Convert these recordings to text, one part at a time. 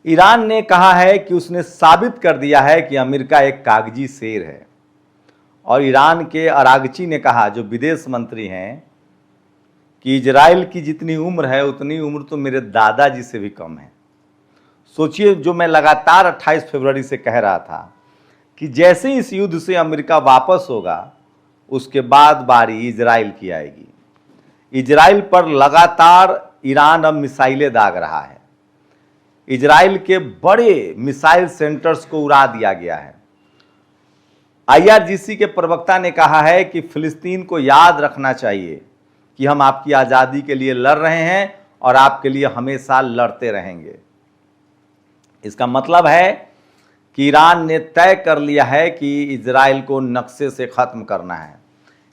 Iran ने कहा है कि उसने साबित कर दिया है कि अमेरिका एक कागजी शेर है। और ईरान के अरागची ने कहा, जो विदेश मंत्री हैं, कि इजराइल की जितनी उम्र है उतनी उम्र तो मेरे दादाजी से भी कम है। सोचिए, जो मैं लगातार 28 फरवरी से कह रहा था कि जैसे इस युद्ध से अमेरिका वापस होगा उसके बाद बारी इजराइल की आएगी। इजराइल पर लगातार ईरान अब मिसाइलें दाग रहा है। इजराइल के बड़े मिसाइल सेंटर्स को उड़ा दिया गया है। IRGC के प्रवक्ता ने कहा है कि फिलिस्तीन को याद रखना चाहिए कि हम आपकी आज़ादी के लिए लड़ रहे हैं और आपके लिए हमेशा लड़ते रहेंगे। इसका मतलब है कि ईरान ने तय कर लिया है कि इजराइल को नक्शे से ख़त्म करना है।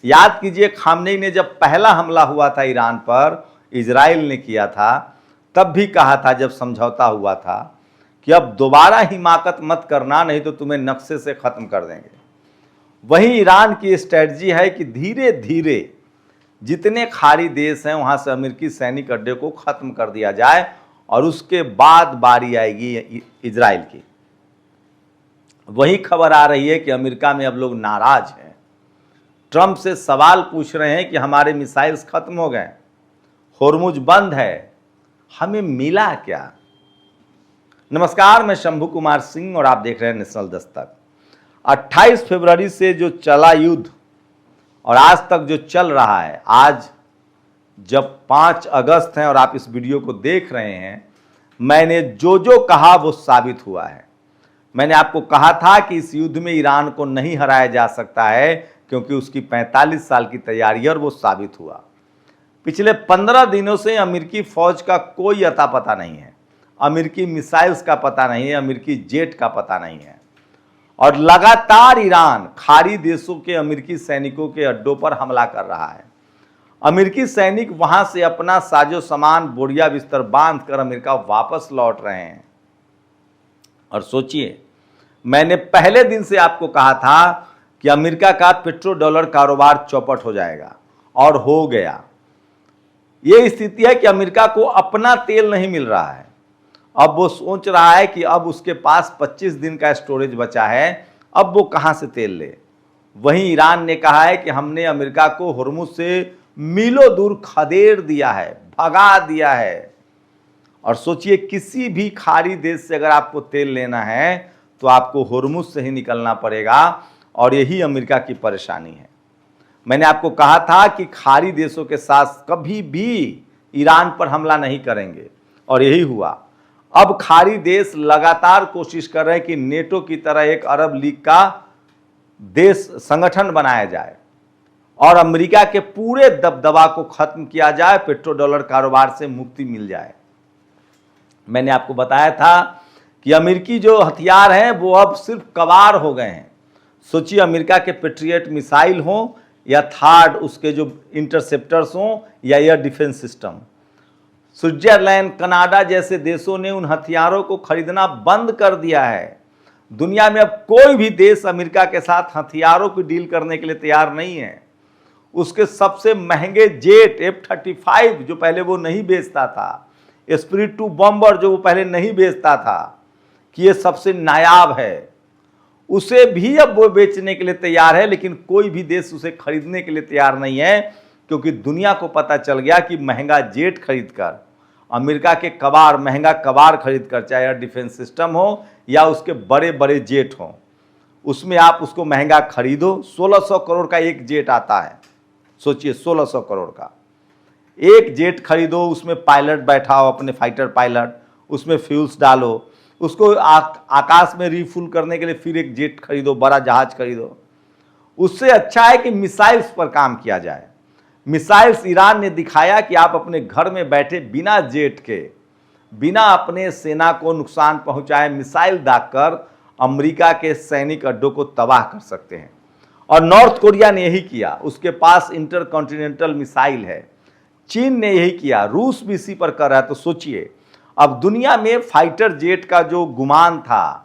याद कीजिए, खामनेई ने जब पहला हमला हुआ था ईरान पर, इजराइल ने किया था, तब भी कहा था, जब समझौता हुआ था, कि अब दोबारा हिमाकत मत करना, नहीं तो तुम्हें नक्शे से ख़त्म कर देंगे। वही ईरान की स्ट्रेटजी है कि धीरे धीरे जितने खाड़ी देश हैं वहाँ से अमेरिकी सैनिक अड्डे को ख़त्म कर दिया जाए और उसके बाद बारी आएगी इजराइल की। वही खबर आ रही है कि अमेरिका में अब लोग नाराज़ हैं। ट्रंप से सवाल पूछ रहे हैं कि हमारे मिसाइल्स खत्म हो गए, होर्मुज बंद है, हमें मिला क्या? नमस्कार, मैं शंभू कुमार सिंह और आप देख रहे हैं नेशनल दस्तक। 28 फरवरी से जो चला युद्ध और आज तक जो चल रहा है, आज जब 5 अगस्त है और आप इस वीडियो को देख रहे हैं, मैंने जो कहा वो साबित हुआ है। मैंने आपको कहा था कि इस युद्ध में ईरान को नहीं हराया जा सकता है क्योंकि उसकी 45 साल की तैयारी, और वो साबित हुआ। पिछले 15 दिनों से अमेरिकी फौज का कोई अता पता नहीं है, अमेरिकी मिसाइल्स का पता नहीं है, अमेरिकी जेट का पता नहीं है, और लगातार ईरान खाड़ी देशों के अमेरिकी सैनिकों के अड्डों पर हमला कर रहा है। अमेरिकी सैनिक वहां से अपना साजो सामान, बोरिया बिस्तर बांध कर अमेरिका वापस लौट रहे हैं। और सोचिए, मैंने पहले दिन से आपको कहा था कि अमेरिका का पेट्रो डॉलर कारोबार चौपट हो जाएगा, और हो गया। ये स्थिति है कि अमेरिका को अपना तेल नहीं मिल रहा है। अब वो सोच रहा है कि अब उसके पास 25 दिन का स्टोरेज बचा है, अब वो कहां से तेल ले। वहीं ईरान ने कहा है कि हमने अमेरिका को होर्मुज से मीलों दूर खदेड़ दिया है, भगा दिया है। और सोचिए, किसी भी खाड़ी देश से अगर आपको तेल लेना है तो आपको होर्मुज से ही निकलना पड़ेगा, और यही अमेरिका की परेशानी है। मैंने आपको कहा था कि खाड़ी देशों के साथ कभी भी ईरान पर हमला नहीं करेंगे, और यही हुआ। अब खाड़ी देश लगातार कोशिश कर रहे हैं कि नेटो की तरह एक अरब लीग का देश संगठन बनाया जाए और अमेरिका के पूरे दबदबा को खत्म किया जाए, पेट्रो डॉलर कारोबार से मुक्ति मिल जाए। मैंने आपको बताया था कि अमेरिकी जो हथियार हैं वो अब सिर्फ कबाड़ हो गए हैं। सोचिए, अमेरिका के पेट्रियट मिसाइल हों या थार्ड उसके जो इंटरसेप्टर्स हों या air defence system, Switzerland, Canada जैसे देशों ने उन हथियारों को खरीदना बंद कर दिया है। दुनिया में अब कोई भी देश अमेरिका के साथ हथियारों की डील करने के लिए तैयार नहीं है। उसके सबसे महंगे जेट F-35 जो पहले वो नहीं बेचता था, स्पिरिट 2 बॉम्बर जो वो पहले नहीं बेचता था कि ये सबसे नायाब है, उसे भी अब वो बेचने के लिए तैयार है। लेकिन कोई भी देश उसे खरीदने के लिए तैयार नहीं है, क्योंकि दुनिया को पता चल गया कि महंगा जेट खरीदकर, अमेरिका के कबाड़, महंगा कबाड़ खरीदकर, चाहे एयर डिफेंस सिस्टम हो या उसके बड़े बड़े जेट हों, उसमें आप उसको महंगा खरीदो। 1600 करोड़ का एक जेट आता है। सोचिए, 1600 करोड़ का एक जेट खरीदो, उसमें पायलट बैठाओ, अपने फाइटर पायलट, उसमें फ्यूल्स डालो, उसको आकाश में रिफुल करने के लिए फिर एक जेट खरीदो, बड़ा जहाज खरीदो। उससे अच्छा है कि मिसाइल्स पर काम किया जाए। मिसाइल्स ईरान ने दिखाया कि आप अपने घर में बैठे बिना जेट के, बिना अपने सेना को नुकसान पहुंचाए मिसाइल दागकर अमेरिका के सैनिक अड्डों को तबाह कर सकते हैं। और नॉर्थ कोरिया ने यही किया, उसके पास इंटरकॉन्टिनेंटल मिसाइल है। चीन ने यही किया, रूस भी इसी पर कर रहा है। तो सोचिए, अब दुनिया में फाइटर जेट का जो गुमान था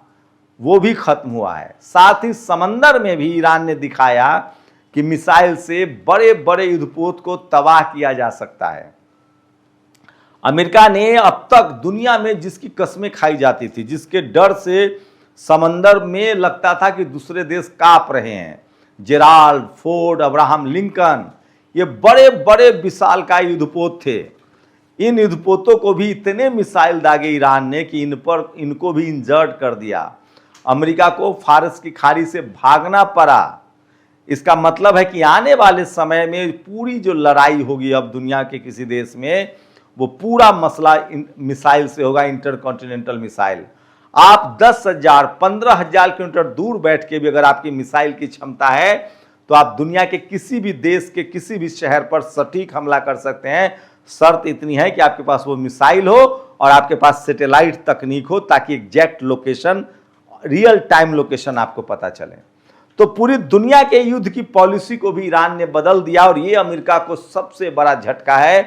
वो भी खत्म हुआ है। साथ ही समंदर में भी ईरान ने दिखाया कि मिसाइल से बड़े बड़े युद्धपोत को तबाह किया जा सकता है। अमेरिका ने अब तक दुनिया में जिसकी कस्में खाई जाती थी, जिसके डर से समंदर में लगता था कि दूसरे देश कांप रहे हैं, जेराल्ड, फोर्ड, अब्राहम लिंकन, ये बड़े बड़े विशालकाय युद्धपोत थे। इन युद्धपोतों को भी इतने मिसाइल दागे ईरान ने कि इनको भी इंजर्ड कर दिया। अमेरिका को फारस की खाड़ी से भागना पड़ा। इसका मतलब है कि आने वाले समय में पूरी जो लड़ाई होगी अब दुनिया के किसी देश में, वो पूरा मसला मिसाइल से होगा, इंटरकॉन्टिनेंटल मिसाइल। आप 10,000 15,000 किलोमीटर दूर बैठ के भी अगर आपकी मिसाइल की क्षमता है तो आप दुनिया के किसी भी देश के किसी भी शहर पर सटीक हमला कर सकते हैं। शर्त इतनी है कि आपके पास वो मिसाइल हो और आपके पास सैटेलाइट तकनीक हो, ताकि exact location, real time location आपको पता चले। तो पूरी दुनिया के युद्ध की पॉलिसी को भी ईरान ने बदल दिया और ये अमेरिका को सबसे बड़ा झटका है,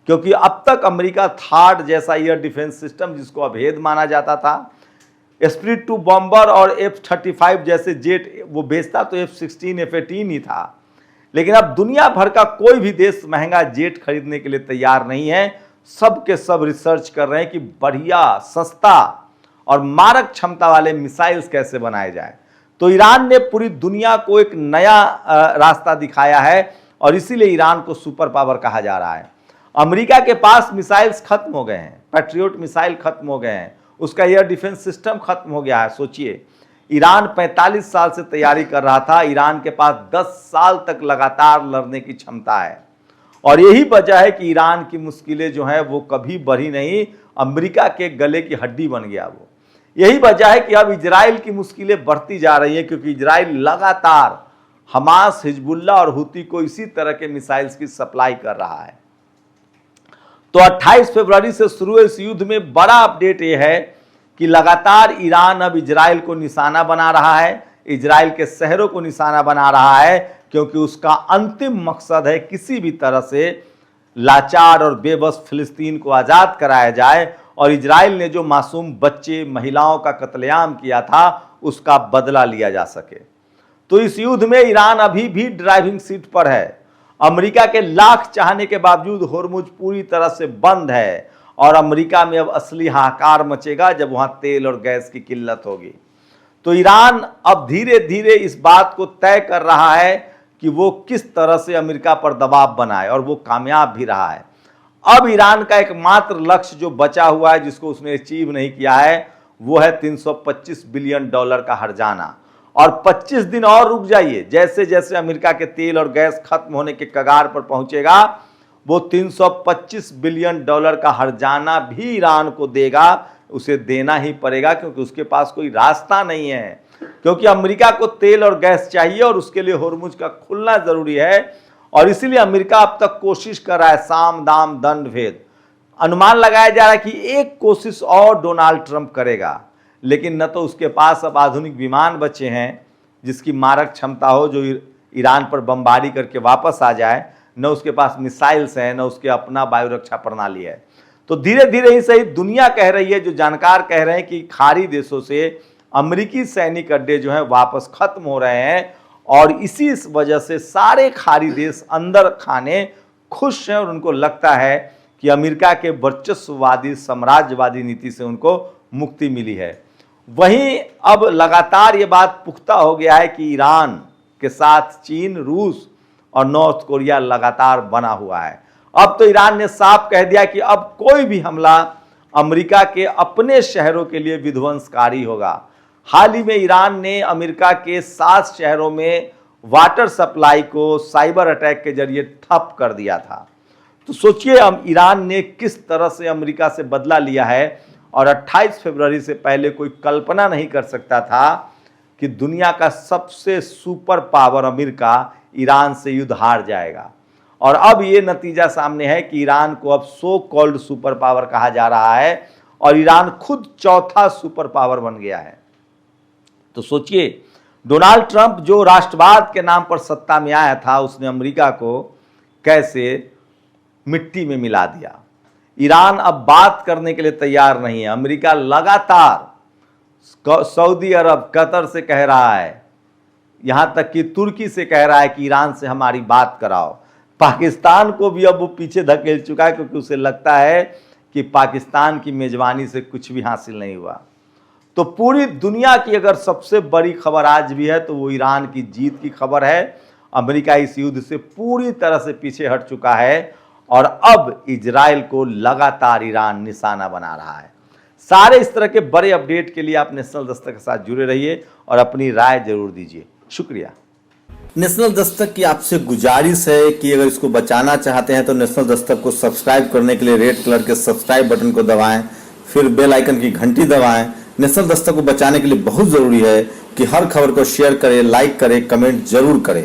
क्योंकि अब तक अमेरिका थार्ड जैसा एयर डिफेंस सिस्टम, जिसको अभेद माना जाता था, स्प्लिट टू बॉम्बर और F-35 जैसे जेट वो बेचता तो F-16 F-18 ही था। लेकिन अब दुनिया भर का कोई भी देश महंगा जेट खरीदने के लिए तैयार नहीं है। सब के सब रिसर्च कर रहे हैं कि बढ़िया, सस्ता और मारक क्षमता वाले मिसाइल्स कैसे बनाए जाए। तो ईरान ने पूरी दुनिया को एक नया रास्ता दिखाया है और इसीलिए ईरान को सुपर पावर कहा जा रहा है। अमेरिका के पास मिसाइल्स खत्म हो गए हैं, पैट्रियोट मिसाइल खत्म हो गए हैं, उसका एयर डिफेंस सिस्टम खत्म हो गया है। सोचिए, ईरान 45 साल से तैयारी कर रहा था, ईरान के पास 10 साल तक लगातार लड़ने की क्षमता है। और यही वजह है कि ईरान की मुश्किलें जो हैं वो कभी बढ़ी नहीं, अमेरिका के गले की हड्डी बन गया वो। यही वजह है कि अब इजराइल की मुश्किलें बढ़ती जा रही हैं, क्योंकि इजराइल लगातार हमास, हिजबुल्ला और हुती को इसी तरह के मिसाइल्स की सप्लाई कर रहा है। तो 28 फरवरी से शुरू हुए इस युद्ध में बड़ा अपडेट यह है कि लगातार ईरान अब इजराइल को निशाना बना रहा है, इजराइल के शहरों को निशाना बना रहा है, क्योंकि उसका अंतिम मकसद है किसी भी तरह से लाचार और बेबस फिलिस्तीन को आज़ाद कराया जाए और इजराइल ने जो मासूम बच्चे, महिलाओं का कत्लेआम किया था उसका बदला लिया जा सके। तो इस युद्ध में ईरान अभी भी ड्राइविंग सीट पर है। अमेरिका के लाख चाहने के बावजूद होर्मुज पूरी तरह से बंद है और अमेरिका में अब असली हाहाकार मचेगा जब वहां तेल और गैस की किल्लत होगी। तो ईरान अब धीरे धीरे इस बात को तय कर रहा है कि वो किस तरह से अमेरिका पर दबाव बनाए, और वो कामयाब भी रहा है। अब ईरान का एकमात्र लक्ष्य जो बचा हुआ है, जिसको उसने अचीव नहीं किया है, वो है $325 बिलियन का हर्जाना। और 25 दिन और रुक जाइए, जैसे जैसे अमेरिका के तेल और गैस खत्म होने के कगार पर पहुंचेगा, वो $325 बिलियन का हर्जाना भी ईरान को देगा। उसे देना ही पड़ेगा, क्योंकि उसके पास कोई रास्ता नहीं है, क्योंकि अमेरिका को तेल और गैस चाहिए और उसके लिए होर्मुज का खुलना जरूरी है। और इसीलिए अमेरिका अब तक कोशिश कर रहा है, साम दाम दंड भेद। अनुमान लगाया जा रहा है कि एक कोशिश और डोनाल्ड ट्रंप करेगा, लेकिन न तो उसके पास अब आधुनिक विमान बचे हैं जिसकी मारक क्षमता हो, जो ईरान पर बमबारी करके वापस आ जाए, न उसके पास मिसाइल्स हैं, न उसके अपना वायु रक्षा प्रणाली है। तो धीरे धीरे ही सही, दुनिया कह रही है, जो जानकार कह रहे हैं कि खाड़ी देशों से अमेरिकी सैनिक अड्डे जो हैं वापस खत्म हो रहे हैं, और इसी वजह से सारे खाड़ी देश अंदर खाने खुश हैं और उनको लगता है कि अमेरिका के वर्चस्ववादी साम्राज्यवादी नीति से उनको मुक्ति मिली है। वहीं अब लगातार ये बात पुख्ता हो गया है कि ईरान के साथ चीन, रूस और नॉर्थ कोरिया लगातार बना हुआ है। अब तो ईरान ने साफ कह दिया कि अब कोई भी हमला अमेरिका के अपने शहरों के लिए विध्वंसकारी होगा। हाल ही में ईरान ने अमेरिका के 7 शहरों में वाटर सप्लाई को साइबर अटैक के जरिए ठप कर दिया था। तो सोचिए ईरान ने किस तरह से अमेरिका से बदला लिया है, और 28 फरवरी से पहले कोई कल्पना नहीं कर सकता था कि दुनिया का सबसे सुपर पावर अमेरिका ईरान से युद्ध हार जाएगा। और अब ये नतीजा सामने है कि ईरान को अब सो कॉल्ड सुपर पावर कहा जा रहा है और ईरान खुद चौथा सुपर पावर बन गया है। तो सोचिए, डोनाल्ड ट्रंप जो राष्ट्रवाद के नाम पर सत्ता में आया था, उसने अमेरिका को कैसे मिट्टी में मिला दिया। ईरान अब बात करने के लिए तैयार नहीं है। अमेरिका लगातार सऊदी अरब, कतर से कह रहा है, यहां तक कि तुर्की से कह रहा है कि ईरान से हमारी बात कराओ। पाकिस्तान को भी अब वो पीछे धकेल चुका है, क्योंकि उसे लगता है कि पाकिस्तान की मेजबानी से कुछ भी हासिल नहीं हुआ। तो पूरी दुनिया की अगर सबसे बड़ी खबर आज भी है तो वो ईरान की जीत की खबर है। अमेरिका इस युद्ध से पूरी तरह से पीछे हट चुका है और अब इजराइल को लगातार ईरान निशाना बना रहा है। सारे इस तरह के बड़े अपडेट के लिए आप नेशनल दस्तक के साथ जुड़े रहिए और अपनी राय जरूर दीजिए। शुक्रिया। नेशनल दस्तक की आपसे गुजारिश है कि अगर इसको बचाना चाहते हैं तो नेशनल दस्तक को सब्सक्राइब करने के लिए रेड कलर के सब्सक्राइब बटन को दबाएं, फिर बेल आइकन की घंटी दबाएं। नेशनल दस्तक को बचाने के लिए बहुत जरूरी है कि हर खबर को शेयर करें, लाइक करें, कमेंट जरूर करें।